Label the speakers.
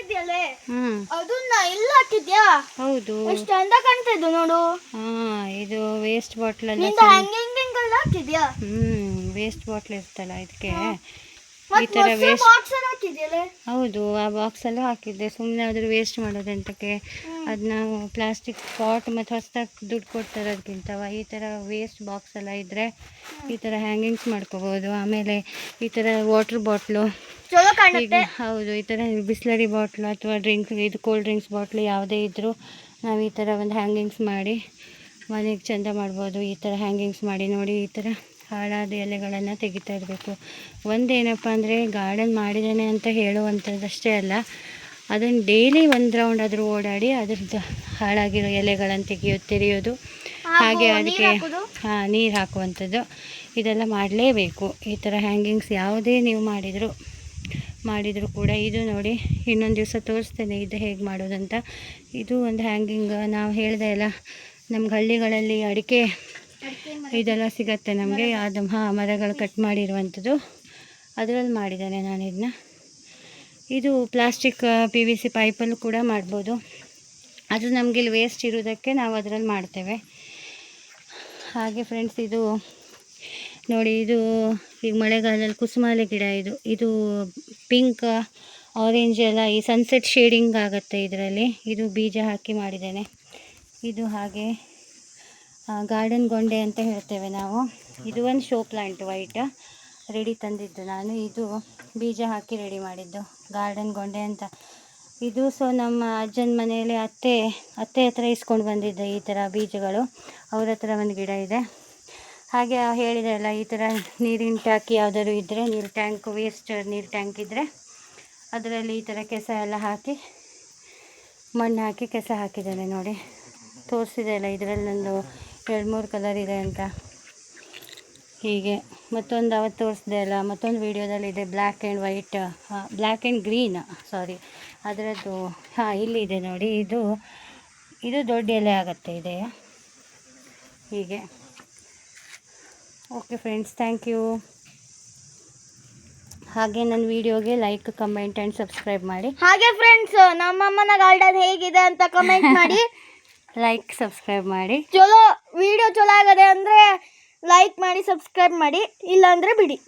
Speaker 1: ಹಾಕಿದ್ಯಲ್ಲೇ ಅದನ್ನ ಎಲ್ಲ ಹಾಕಿದ್ಯಾ?
Speaker 2: ಹೌದು.
Speaker 1: ಎಷ್ಟು ಚಂದ ಕಾಣ್ತಿದ್ದು ನೋಡು.
Speaker 2: ಇದು ವೇಸ್ಟ್ ಬಾಟ್ಲ್ ಅಲ್ಲ.
Speaker 1: ನಿಂದ ಹ್ಯಾಂಗಿಂಗ್ ಎಲ್ಲ ಹಾಕಿದ್ಯಾ?
Speaker 2: ವೇಸ್ಟ್ ಬಾಟ್ಲ್ ಇರ್ತಲ್ಲ ಇದಕ್ಕೆ ಈ
Speaker 1: ತರ ವೇಸ್ಟ್ ಬಾಕ್ಸ್ ಅಲ್ಲಿ ಹಾಕಿದ್ಯಲ್ಲೇ?
Speaker 2: ಹೌದು, ಆ ಬಾಕ್ಸಲ್ಲೂ ಹಾಕಿದ್ದೆ. ಸುಮ್ಮನೆ ಅದ್ರ ವೇಸ್ಟ್ ಮಾಡೋದಂತಕ್ಕೆ. ಅದನ್ನ ಪ್ಲಾಸ್ಟಿಕ್ ಪಾಟ್ ಮತ್ತು ಹೊಸದಾಗಿ ದುಡ್ಡು ಕೊಡ್ತಾರೆ ಅದಕ್ಕಿಂತವ ಈ ಥರ ವೇಸ್ಟ್ ಬಾಕ್ಸ್ ಎಲ್ಲ ಇದ್ದರೆ ಈ ಥರ ಹ್ಯಾಂಗಿಂಗ್ಸ್ ಮಾಡ್ಕೋಬೋದು. ಆಮೇಲೆ ಈ ಥರ ವಾಟ್ರ್ ಬಾಟ್ಲು ಈಗ ಹೌದು, ಈ ಥರ ಬಿಸ್ಲರಿ ಬಾಟ್ಲು ಅಥವಾ ಇದು ಕೋಲ್ಡ್ ಡ್ರಿಂಕ್ಸ್ ಬಾಟ್ಲು ಯಾವುದೇ ಇದ್ದರೂ ನಾವು ಈ ಥರ ಒಂದು ಹ್ಯಾಂಗಿಂಗ್ಸ್ ಮಾಡಿ ಮನೆಗೆ ಚೆಂದ ಮಾಡ್ಬೋದು. ಈ ಥರ ಹ್ಯಾಂಗಿಂಗ್ಸ್ ಮಾಡಿ ನೋಡಿ, ಈ ಥರ ಹಾಳಾದ ಎಲೆಗಳನ್ನು ತೆಗಿತಾ ಇರಬೇಕು. ಒಂದೇನಪ್ಪ ಅಂದರೆ ಗಾರ್ಡನ್ ಮಾಡಿದ್ದೇನೆ ಅಂತ ಹೇಳುವಂಥದ್ದಷ್ಟೇ ಅಲ್ಲ, ಅದನ್ನು ಡೈಲಿ ಒಂದು ರೌಂಡ್ ಆದರೂ ಓಡಾಡಿ ಅದ್ರದ್ದು ಹಾಳಾಗಿರೋ ಎಲೆಗಳನ್ನು ತೆರೆಯೋದು, ಹಾಗೆ ಅದಕ್ಕೆ ನೀರು ಹಾಕುವಂಥದ್ದು, ಇದೆಲ್ಲ ಮಾಡಲೇಬೇಕು. ಈ ಥರ ಹ್ಯಾಂಗಿಂಗ್ಸ್ ಯಾವುದೇ ನೀವು ಮಾಡಿದರೂ ಕೂಡ. ಇದು ನೋಡಿ, ಇನ್ನೊಂದು ದಿವಸ ತೋರಿಸ್ತೇನೆ ಇದು ಹೇಗೆ ಮಾಡೋದಂತ. ಇದು ಒಂದು ಹ್ಯಾಂಗಿಂಗ್ ನಾವು ಹೇಳಿದೆ ಅಲ್ಲ, ನಮ್ಗೆ ಹಳ್ಳಿಗಳಲ್ಲಿ ಅಡಿಕೆ ಇದೆಲ್ಲ ಸಿಗತ್ತೆ ನಮಗೆ. ಅದು ಮರಗಳು ಕಟ್ ಮಾಡಿರುವಂಥದ್ದು, ಅದರಲ್ಲಿ ಮಾಡಿದ್ದೇನೆ ನಾನು ಇದನ್ನ. ಇದು ಪ್ಲಾಸ್ಟಿಕ್ PVC ಪೈಪಲ್ಲೂ ಕೂಡ ಮಾಡ್ಬೋದು. ಅದು ನಮಗೆ ಇಲ್ಲಿ ವೇಸ್ಟ್ ಇರೋದಕ್ಕೆ ನಾವು ಅದರಲ್ಲಿ ಮಾಡ್ತೇವೆ. ಹಾಗೆ ಫ್ರೆಂಡ್ಸ್, ಇದು ನೋಡಿ, ಇದು ಈಗ ಮಳೆಗಾಲದಲ್ಲಿ ಕುಸುಮಾಲೆ ಗಿಡ. ಇದು ಪಿಂಕ್ ಆರೆಂಜ್ ಎಲ್ಲ ಈ ಸನ್ಸೆಟ್ ಶೇಡಿಂಗ್ ಆಗುತ್ತೆ ಇದರಲ್ಲಿ. ಇದು ಬೀಜ ಹಾಕಿ ಮಾಡಿದ್ದೇನೆ. ಇದು ಹಾಗೆ ಗಾರ್ಡನ್ ಗೊಂಡೆ ಅಂತ ಹೇಳ್ತೇವೆ ನಾವು. ಇದು ಒಂದು ಶೋ ಪ್ಲಾಂಟ್ ವೈಟ್ ರೆಡಿ ತಂದಿದ್ದು ನಾನು. ಇದು ಬೀಜ ಹಾಕಿ ರೆಡಿ ಮಾಡಿದ್ದು ಗಾರ್ಡನ್ ಗೊಂಡೆ ಅಂತ. ಇದು ನಮ್ಮ ಅಜ್ಜನ ಮನೆಯಲ್ಲಿ ಅತ್ತೆ ಹತ್ರ ಇಸ್ಕೊಂಡು ಬಂದಿದ್ದೆ ಈ ಥರ ಬೀಜಗಳು. ಅವ್ರ ಹತ್ರ ಒಂದು ಗಿಡ ಇದೆ. ಹಾಗೆ ಹೇಳಿದೆ ಅಲ್ಲ, ಈ ಥರ ನೀರಿನ ಟ್ಯಾಂಕ್ ಯಾವುದಾದ್ರು ಇದ್ದರೆ, ನೀರು ಟ್ಯಾಂಕ್ ವೇಸ್ಟ್ ನೀರು ಟ್ಯಾಂಕ್ ಇದ್ದರೆ ಅದರಲ್ಲಿ ಈ ಥರ ಕೆಸ ಎಲ್ಲ ಹಾಕಿ ಮಣ್ಣು ಹಾಕಿ ಕೆಸ ಹಾಕಿದ್ದೇನೆ ನೋಡಿ. ತೋರಿಸಿದೆ ಅಲ್ಲ, ಇದರಲ್ಲಿ ನಂದು 2-3 ಕಲರ್ ಇದೆ ಅಂತ. ಹೀಗೆ ಮತ್ತೊಂದು ಅವತ್ತು ತೋರಿಸಿದೆ ಅಲ್ಲ, ಮತ್ತೊಂದು ವೀಡಿಯೋದಲ್ಲಿ ಇದೆ ಬ್ಲ್ಯಾಕ್ ಆ್ಯಂಡ್ ಗ್ರೀನ್ ಅದರದ್ದು. ಇಲ್ಲಿದೆ ನೋಡಿ, ಇದು ದೊಡ್ಡ ಎಲೆ ಆಗುತ್ತೆ ಇದೆ ಹೀಗೆ. Okay friends, thank you. ಹಾಗೆ ನನ್ನ ವಿಡಿಯೋಗೆ ಲೈಕ್, ಕಮೆಂಟ್ ಆ್ಯಂಡ್ ಸಬ್ಸ್ಕ್ರೈಬ್ ಮಾಡಿ.
Speaker 1: ಹಾಗೆ ಫ್ರೆಂಡ್ಸ್, ನಮ್ಮಮ್ಮನ ಗಾರ್ಡನ್ ಹೇಗಿದೆ ಅಂತ ಕಮೆಂಟ್ ಮಾಡಿ.
Speaker 2: ಲೈಕ್, ಸಬ್ಸ್ಕ್ರೈಬ್ ಮಾಡಿ.
Speaker 1: ವಿಡಿಯೋ ಚಲೋ ಆಗದೆ ಅಂದರೆ ಲೈಕ್ ಮಾಡಿ, ಸಬ್ಸ್ಕ್ರೈಬ್ ಮಾಡಿ, ಇಲ್ಲಾಂದರೆ ಬಿಡಿ.